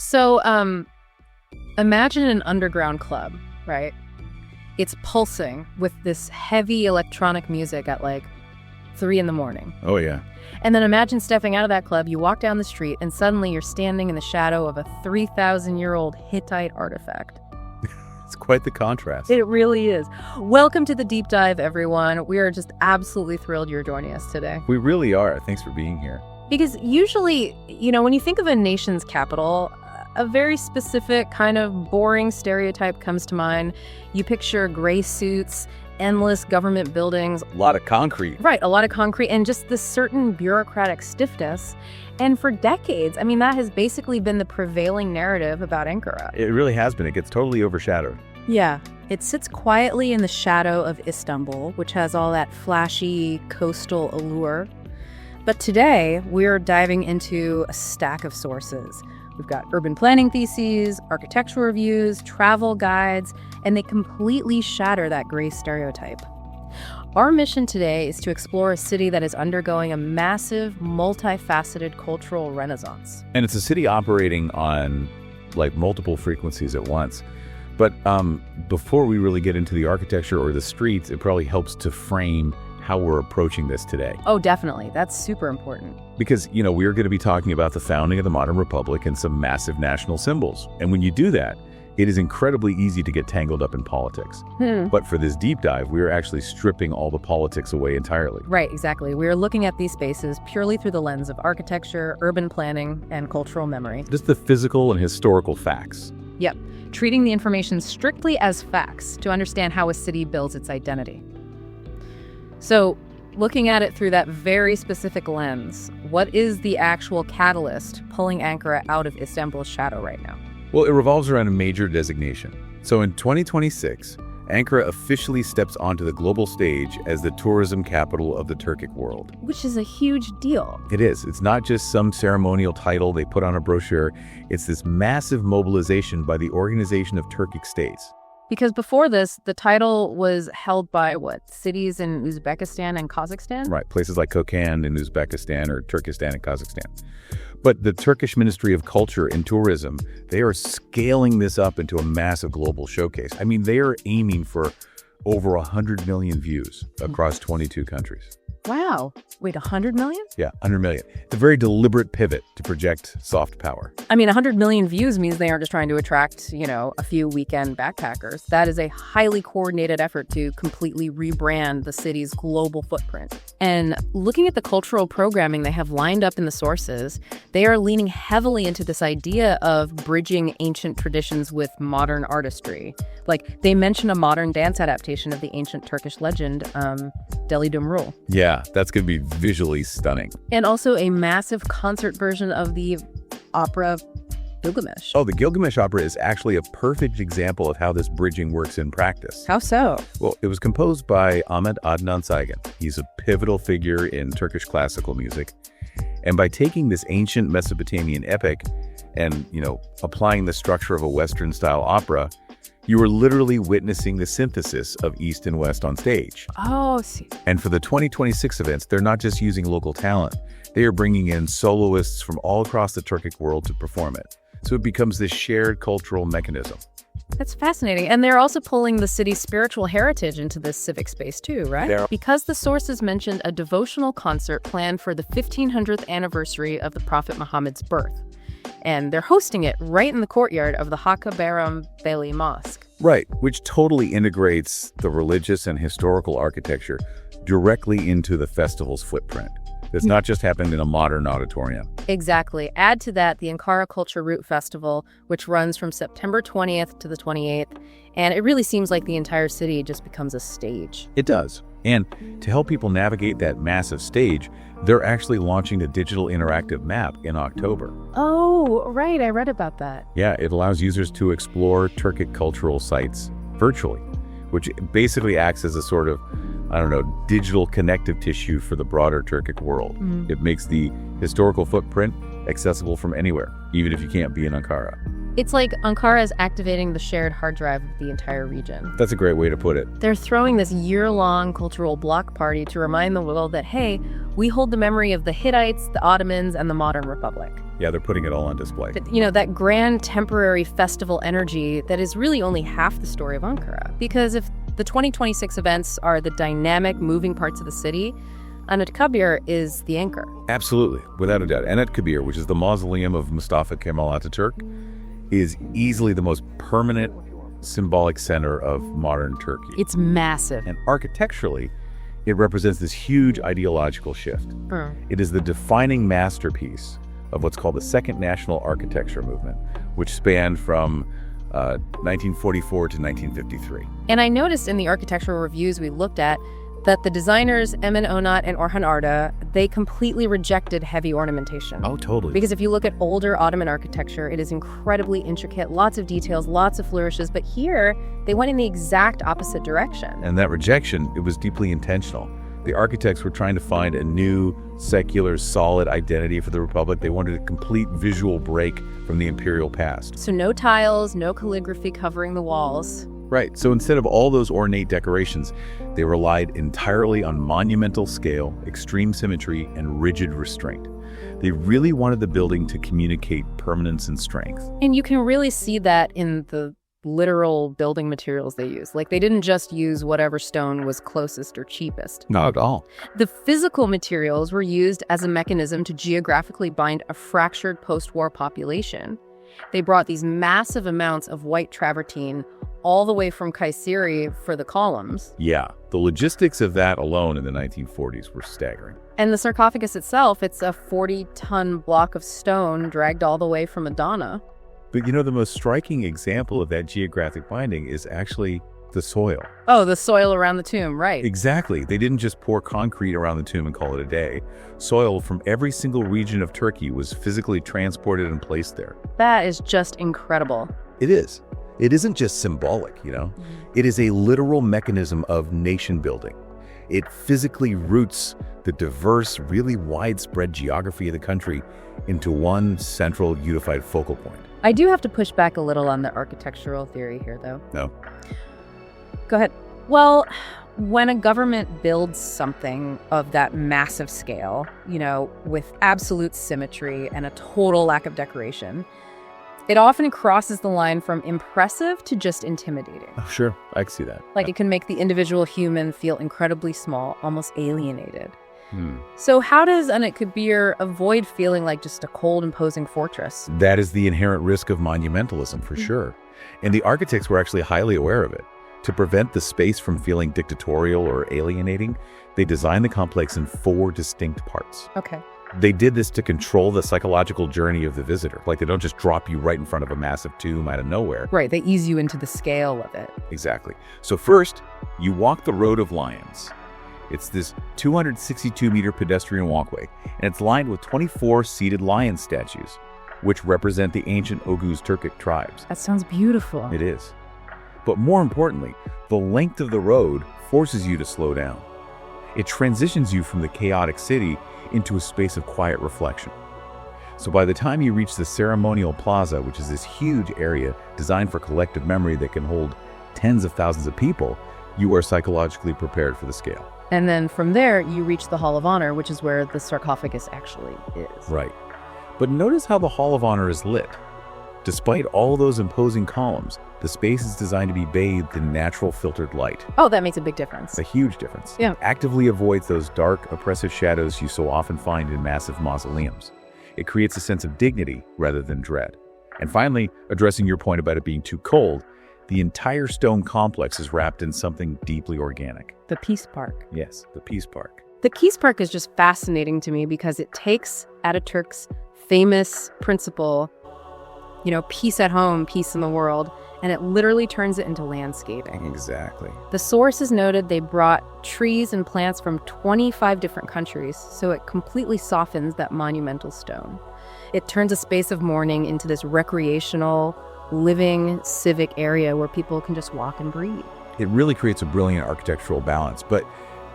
So, imagine an underground club, right? It's pulsing with this heavy electronic music at like 3 a.m. Oh, yeah. And then imagine stepping out of that club, you walk down the street, and suddenly you're standing in the shadow of a 3,000-year-old Hittite artifact. It's quite the contrast. It really is. Welcome to the deep dive, everyone. We are just absolutely thrilled you're joining us today. We really are. Thanks for being here. Because usually, when you think of a nation's capital, a very specific kind of boring stereotype comes to mind. You picture gray suits, endless government buildings. A lot of concrete. Right, a lot of concrete, and just this certain bureaucratic stiffness. And for decades, that has basically been the prevailing narrative about Ankara. It really has been. It gets totally overshadowed. Yeah, it sits quietly in the shadow of Istanbul, which has all that flashy coastal allure. But today, we're diving into a stack of sources. We've got urban planning theses, architectural reviews, travel guides, and they completely shatter that gray stereotype. Our mission today is to explore a city that is undergoing a massive, multifaceted cultural renaissance. And it's a city operating on multiple frequencies at once. But before we really get into the architecture or the streets, it probably helps to frame how we're approaching this today. Oh, definitely. That's super important. Because, we're going to be talking about the founding of the modern republic and some massive national symbols. And when you do that, it is incredibly easy to get tangled up in politics. But for this deep dive, we are actually stripping all the politics away entirely. Right, exactly. We are looking at these spaces purely through the lens of architecture, urban planning, and cultural memory. Just the physical and historical facts. Yep. Treating the information strictly as facts to understand how a city builds its identity. So, looking at it through that very specific lens, what is the actual catalyst pulling Ankara out of Istanbul's shadow right now? Well, it revolves around a major designation. So in 2026, Ankara officially steps onto the global stage as the tourism capital of the Turkic world. Which is a huge deal. It is. It's not just some ceremonial title they put on a brochure. It's this massive mobilization by the Organization of Turkic States. Because before this, the title was held by, cities in Uzbekistan and Kazakhstan? Right, places like Kokand in Uzbekistan or Turkestan in Kazakhstan. But the Turkish Ministry of Culture and Tourism, they are scaling this up into a massive global showcase. They are aiming for over 100 million views across 22 countries. Wow. Wait, 100 million? Yeah, 100 million. It's a very deliberate pivot to project soft power. 100 million views means they aren't just trying to attract, a few weekend backpackers. That is a highly coordinated effort to completely rebrand the city's global footprint. And looking at the cultural programming they have lined up in the sources, they are leaning heavily into this idea of bridging ancient traditions with modern artistry. They mention a modern dance adaptation of the ancient Turkish legend, Deli Dumrul. Yeah, that's going to be visually stunning. And also a massive concert version of the opera Gilgamesh. Oh, the Gilgamesh opera is actually a perfect example of how this bridging works in practice. How so? Well, it was composed by Ahmet Adnan Saygun. He's a pivotal figure in Turkish classical music. And by taking this ancient Mesopotamian epic and, applying the structure of a Western-style opera, you are literally witnessing the synthesis of East and West on stage. Oh, see. And for the 2026 events, they're not just using local talent. They are bringing in soloists from all across the Turkic world to perform it. So it becomes this shared cultural mechanism. That's fascinating. And they're also pulling the city's spiritual heritage into this civic space too, right? Because the sources mentioned a devotional concert planned for the 1500th anniversary of the Prophet Muhammad's birth. And they're hosting it right in the courtyard of the Hakkı Bayram Veli Mosque. Right, which totally integrates the religious and historical architecture directly into the festival's footprint. It's not just happening in a modern auditorium. Exactly. Add to that the Ankara Culture Route Festival, which runs from September 20th to the 28th. And it really seems like the entire city just becomes a stage. It does. And to help people navigate that massive stage, they're actually launching a digital interactive map in October. Oh, right. I read about that. Yeah, it allows users to explore Turkic cultural sites virtually, which basically acts as a sort of, digital connective tissue for the broader Turkic world. It makes the historical footprint accessible from anywhere, even if you can't be in Ankara. It's like Ankara is activating the shared hard drive of the entire region. That's a great way to put it. They're throwing this year-long cultural block party to remind the world that, hey, we hold the memory of the Hittites, the Ottomans, and the modern republic. Yeah, they're putting it all on display. That grand temporary festival energy that is really only half the story of Ankara. Because if the 2026 events are the dynamic, moving parts of the city, Anıtkabir is the anchor. Absolutely, without a doubt. Anıtkabir, which is the mausoleum of Mustafa Kemal Atatürk, is easily the most permanent symbolic center of modern Turkey. It's massive. And architecturally, it represents this huge ideological shift. It is the defining masterpiece of what's called the Second National Architecture Movement, which spanned from 1944 to 1953. And I noticed in the architectural reviews we looked at that the designers, Emin Onat and Orhan Arda, they completely rejected heavy ornamentation. Oh, totally. Because if you look at older Ottoman architecture, it is incredibly intricate, lots of details, lots of flourishes. But here, they went in the exact opposite direction. And that rejection, it was deeply intentional. The architects were trying to find a new, secular, solid identity for the Republic. They wanted a complete visual break from the imperial past. So no tiles, no calligraphy covering the walls. Right. So instead of all those ornate decorations, they relied entirely on monumental scale, extreme symmetry, and rigid restraint. They really wanted the building to communicate permanence and strength. And you can really see that in the literal building materials they use. Like, they didn't just use whatever stone was closest or cheapest. Not at all. The physical materials were used as a mechanism to geographically bind a fractured post-war population. They brought these massive amounts of white travertine all the way from Kayseri for the columns. Yeah, the logistics of that alone in the 1940s were staggering. And the sarcophagus itself, it's a 40-ton block of stone dragged all the way from Adana. But the most striking example of that geographic binding is actually the soil. Oh, the soil around the tomb, right. Exactly. They didn't just pour concrete around the tomb and call it a day. Soil from every single region of Turkey was physically transported and placed there. That is just incredible. It is. It isn't just symbolic, It is a literal mechanism of nation building. It physically roots the diverse, really widespread geography of the country into one central unified focal point. I do have to push back a little on the architectural theory here, though. No. Go ahead. Well, when a government builds something of that massive scale, with absolute symmetry and a total lack of decoration, it often crosses the line from impressive to just intimidating. Oh, sure. I can see that. Like, it can make the individual human feel incredibly small, almost alienated. So how does Anıtkabir avoid feeling like just a cold, imposing fortress? That is the inherent risk of monumentalism, for sure. And the architects were actually highly aware of it. To prevent the space from feeling dictatorial or alienating, they designed the complex in 4 distinct parts. Okay. They did this to control the psychological journey of the visitor. Like, they don't just drop you right in front of a massive tomb out of nowhere. Right, they ease you into the scale of it. Exactly. So first, you walk the Road of Lions. It's this 262-meter pedestrian walkway, and it's lined with 24 seated lion statues, which represent the ancient Oghuz Turkic tribes. That sounds beautiful. It is. But more importantly, the length of the road forces you to slow down. It transitions you from the chaotic city into a space of quiet reflection. So by the time you reach the ceremonial plaza, which is this huge area designed for collective memory that can hold tens of thousands of people, you are psychologically prepared for the scale. And then from there, you reach the Hall of Honor, which is where the sarcophagus actually is. Right. But notice how the Hall of Honor is lit. Despite all those imposing columns, the space is designed to be bathed in natural filtered light. Oh, that makes a big difference. A huge difference. Yeah. It actively avoids those dark, oppressive shadows you so often find in massive mausoleums. It creates a sense of dignity rather than dread. And finally, addressing your point about it being too cold, the entire stone complex is wrapped in something deeply organic. The Peace Park. Yes, the Peace Park. The Peace Park is just fascinating to me because it takes Ataturk's famous principle, peace at home, peace in the world, and it literally turns it into landscaping. Exactly. The sources noted they brought trees and plants from 25 different countries, so it completely softens that monumental stone. It turns a space of mourning into this recreational, living, civic area where people can just walk and breathe. It really creates a brilliant architectural balance. But,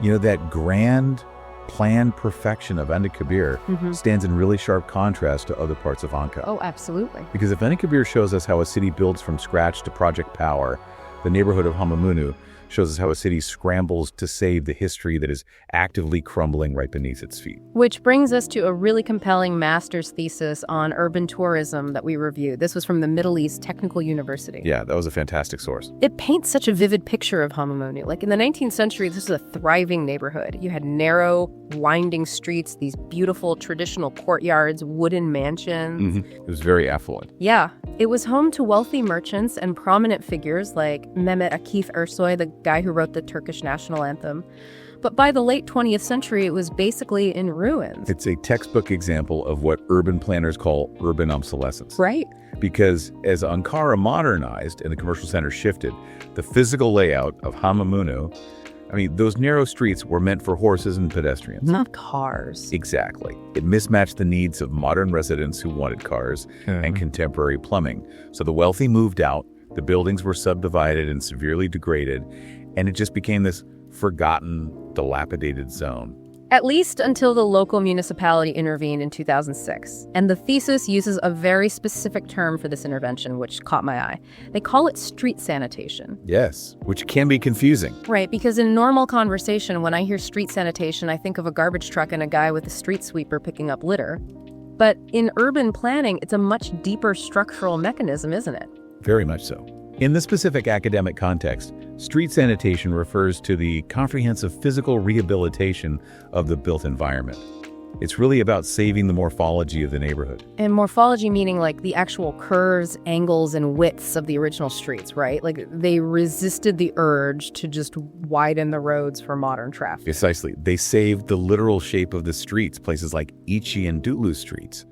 that grand, planned perfection of Anıtkabir stands in really sharp contrast to other parts of Ankara. Oh, absolutely. Because if Anıtkabir shows us how a city builds from scratch to Project Power, the neighborhood of Hamamunu shows us how a city scrambles to save the history that is actively crumbling right beneath its feet. Which brings us to a really compelling master's thesis on urban tourism that we reviewed. This was from the Middle East Technical University. Yeah, that was a fantastic source. It paints such a vivid picture of Hamamunu. Like in the 19th century, this was a thriving neighborhood. You had narrow, winding streets, these beautiful traditional courtyards, wooden mansions. It was very affluent. Yeah, it was home to wealthy merchants and prominent figures like Mehmet Akif Ersoy, the guy who wrote the Turkish national anthem. But by the late 20th century, it was basically in ruins. It's a textbook example of what urban planners call urban obsolescence. Right. Because as Ankara modernized and the commercial center shifted, the physical layout of Hamamunu, those narrow streets were meant for horses and pedestrians. Not cars. Exactly. It mismatched the needs of modern residents who wanted cars and contemporary plumbing. So the wealthy moved out, the buildings were subdivided and severely degraded, and it just became this forgotten, dilapidated zone. At least until the local municipality intervened in 2006. And the thesis uses a very specific term for this intervention, which caught my eye. They call it street sanitation. Yes, which can be confusing. Right, because in normal conversation, when I hear street sanitation, I think of a garbage truck and a guy with a street sweeper picking up litter. But in urban planning, it's a much deeper structural mechanism, isn't it? Very much so. In the specific academic context, street sanitation refers to the comprehensive physical rehabilitation of the built environment. It's really about saving the morphology of the neighborhood. And morphology meaning like the actual curves, angles, and widths of the original streets, right? Like they resisted the urge to just widen the roads for modern traffic. Precisely. They saved the literal shape of the streets, places like Ichi and Dutlu streets.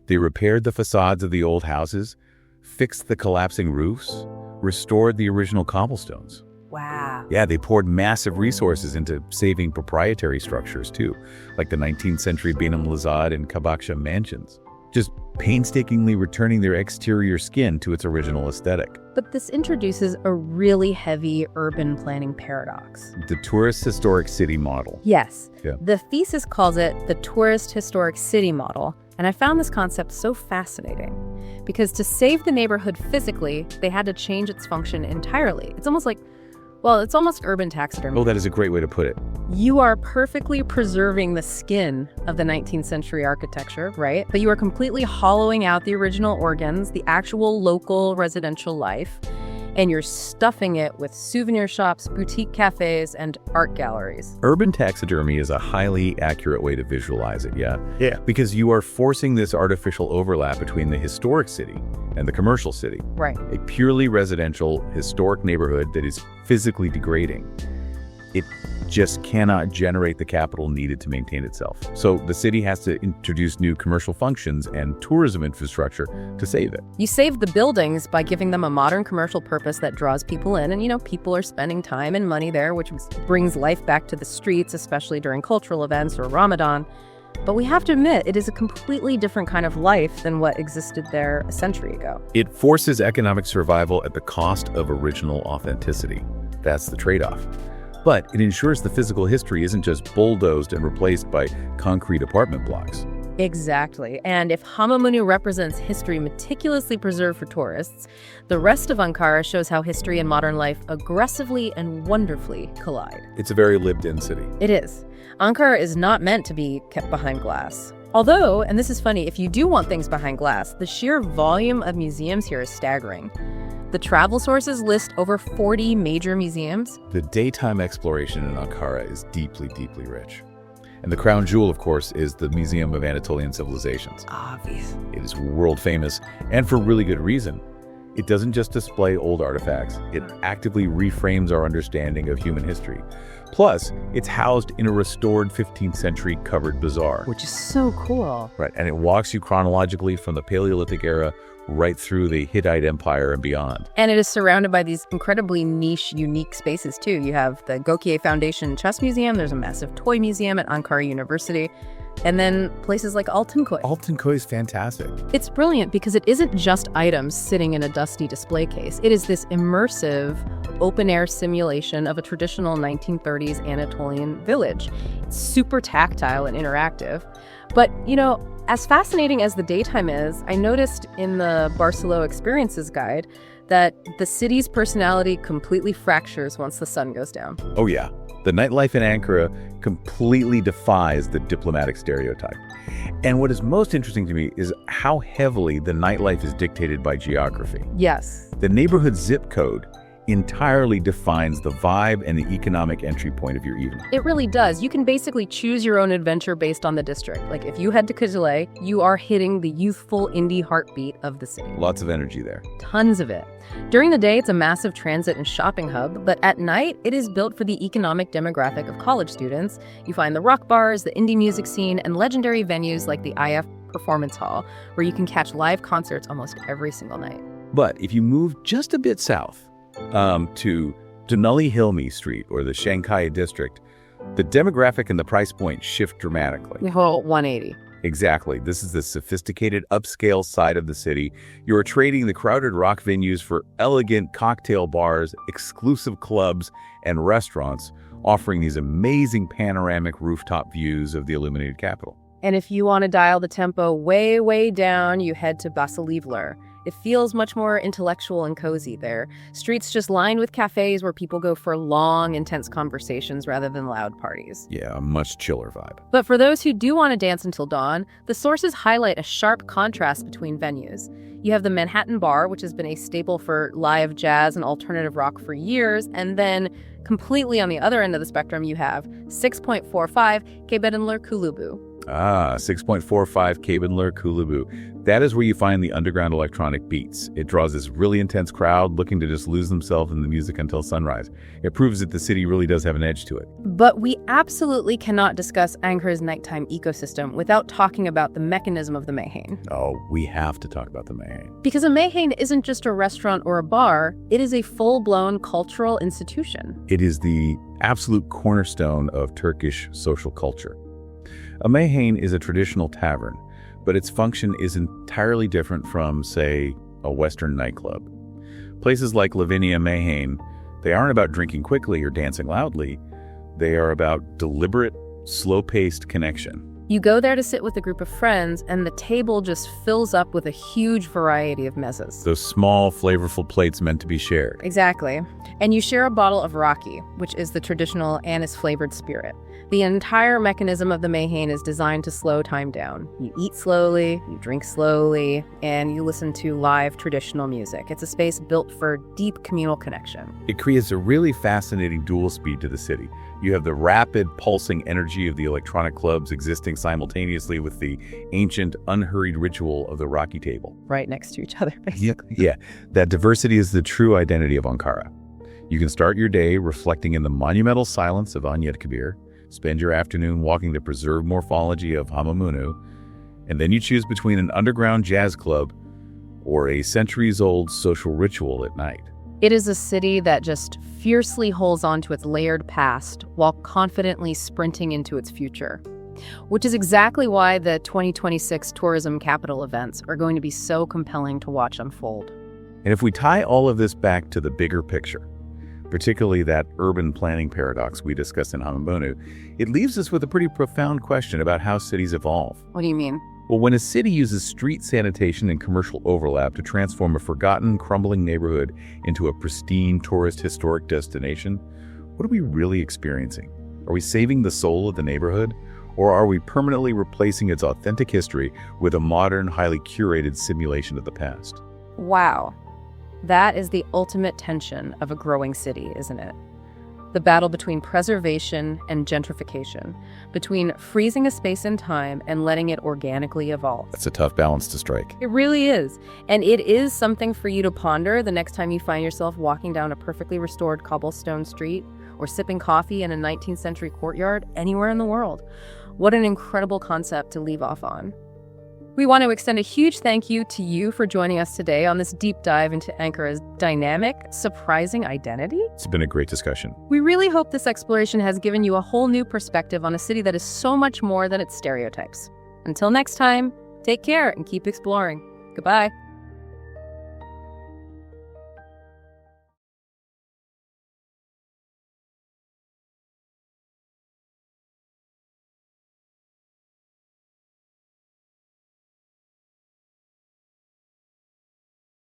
They repaired the facades of the old houses, fixed the collapsing roofs, restored the original cobblestones. Wow. Yeah, they poured massive resources into saving proprietary structures too, like the 19th century Benim Lazad and Kabakşehir mansions, just painstakingly returning their exterior skin to its original aesthetic. But this introduces a really heavy urban planning paradox. The tourist historic city model. Yes. Yeah. The thesis calls it the tourist historic city model, and I found this concept so fascinating because to save the neighborhood physically, they had to change its function entirely. It's almost urban taxidermy. Oh, that is a great way to put it. You are perfectly preserving the skin of the 19th century architecture, right? But you are completely hollowing out the original organs, the actual local residential life, and you're stuffing it with souvenir shops, boutique cafes, and art galleries. Urban taxidermy is a highly accurate way to visualize it, yeah? Yeah. Because you are forcing this artificial overlap between the historic city and the commercial city. Right. A purely residential, historic neighborhood that is physically degrading. It just cannot generate the capital needed to maintain itself. So the city has to introduce new commercial functions and tourism infrastructure to save it. You save the buildings by giving them a modern commercial purpose that draws people in. And, people are spending time and money there, which brings life back to the streets, especially during cultural events or Ramadan. But we have to admit, it is a completely different kind of life than what existed there a century ago. It forces economic survival at the cost of original authenticity. That's the trade-off. But it ensures the physical history isn't just bulldozed and replaced by concrete apartment blocks. Exactly. And if Hamamunu represents history meticulously preserved for tourists, the rest of Ankara shows how history and modern life aggressively and wonderfully collide. It's a very lived-in city. It is. Ankara is not meant to be kept behind glass. Although, and this is funny, if you do want things behind glass, the sheer volume of museums here is staggering. The travel sources list over 40 major museums. The daytime exploration in Ankara is deeply, deeply rich. And the crown jewel, of course, is the Museum of Anatolian Civilizations. Obvious. It is world famous, and for really good reason. It doesn't just display old artifacts, it actively reframes our understanding of human history. Plus, it's housed in a restored 15th century covered bazaar. Which is so cool. Right, and it walks you chronologically from the Paleolithic era right through the Hittite Empire and beyond. And it is surrounded by these incredibly niche, unique spaces, too. You have the Gökçe Foundation Chess Museum. There's a massive toy museum at Ankara University. And then places like Altınköy. Altınköy is fantastic. It's brilliant because it isn't just items sitting in a dusty display case. It is this immersive, open-air simulation of a traditional 1930s Anatolian village. It's super tactile and interactive. But, as fascinating as the daytime is, I noticed in the Barcelona Experiences Guide that the city's personality completely fractures once the sun goes down. Oh yeah, the nightlife in Ankara completely defies the diplomatic stereotype. And what is most interesting to me is how heavily the nightlife is dictated by geography. Yes. The neighborhood zip code entirely defines the vibe and the economic entry point of your evening. It really does. You can basically choose your own adventure based on the district. Like if you head to Kızılay, you are hitting the youthful indie heartbeat of the city. Lots of energy there. Tons of it. During the day, it's a massive transit and shopping hub, but at night, it is built for the economic demographic of college students. You find the rock bars, the indie music scene, and legendary venues like the IF Performance Hall, where you can catch live concerts almost every single night. But if you move just a bit south, to Tunalı Hilmi Street or the Shanghai district, the demographic and the price point shift dramatically. The whole 180. Exactly. This is the sophisticated upscale side of the city. You are trading the crowded rock venues for elegant cocktail bars, exclusive clubs, and restaurants, offering these amazing panoramic rooftop views of the illuminated capital. And if you want to dial the tempo way, way down, you head to Basilivler. It feels much more intellectual and cozy there. Streets just lined with cafes where people go for long, intense conversations rather than loud parties. Yeah, a much chiller vibe. But for those who do want to dance until dawn, the sources highlight a sharp contrast between venues. You have the Manhattan Bar, which has been a staple for live jazz and alternative rock for years, and then completely on the other end of the spectrum, you have 6.45 Kaybedenler Kulübü. 6.45 Kaybedenler Kulübü. That is where you find the underground electronic beats. It draws this really intense crowd looking to just lose themselves in the music until sunrise. It proves that the city really does have an edge to it. But we absolutely cannot discuss Ankara's nighttime ecosystem without talking about the mechanism of the meyhane. Oh, we have to talk about the meyhane. Because a meyhane isn't just a restaurant or a bar, it is a full-blown cultural institution. It is the absolute cornerstone of Turkish social culture. A meyhane is a traditional tavern, but its function is entirely different from, say, a Western nightclub. Places like Lavinia Meyhane, they aren't about drinking quickly or dancing loudly. They are about deliberate, slow-paced connection. You go there to sit with a group of friends, and the table just fills up with a huge variety of mezes. Those small, flavorful plates meant to be shared. Exactly. And you share a bottle of raki, which is the traditional anise-flavored spirit. The entire mechanism of the meyhane is designed to slow time down. You eat slowly, you drink slowly, and you listen to live traditional music. It's a space built for deep communal connection. It creates a really fascinating dual speed to the city. You have the rapid, pulsing energy of the electronic clubs existing simultaneously with the ancient, unhurried ritual of the raki table. Right next to each other, basically. Yeah, that diversity is the true identity of Ankara. You can start your day reflecting in the monumental silence of Anıtkabir, spend your afternoon walking the preserved morphology of Hamamunu, and then you choose between an underground jazz club or a centuries-old social ritual at night. It is a city that just fiercely holds on to its layered past while confidently sprinting into its future, which is exactly why the 2026 Tourism Capital events are going to be so compelling to watch unfold. And if we tie all of this back to the bigger picture, particularly that urban planning paradox we discussed in Hamamunu, it leaves us with a pretty profound question about how cities evolve. What do you mean? Well, when a city uses street sanitation and commercial overlap to transform a forgotten, crumbling neighborhood into a pristine tourist historic destination, what are we really experiencing? Are we saving the soul of the neighborhood? Or are we permanently replacing its authentic history with a modern, highly curated simulation of the past? Wow. That is the ultimate tension of a growing city, isn't it? The battle between preservation and gentrification, between freezing a space in time and letting it organically evolve. That's a tough balance to strike. It really is. And it is something for you to ponder the next time you find yourself walking down a perfectly restored cobblestone street or sipping coffee in a 19th century courtyard anywhere in the world. What an incredible concept to leave off on. We want to extend a huge thank you to you for joining us today on this deep dive into Ankara's dynamic, surprising identity. It's been a great discussion. We really hope this exploration has given you a whole new perspective on a city that is so much more than its stereotypes. Until next time, take care and keep exploring. Goodbye.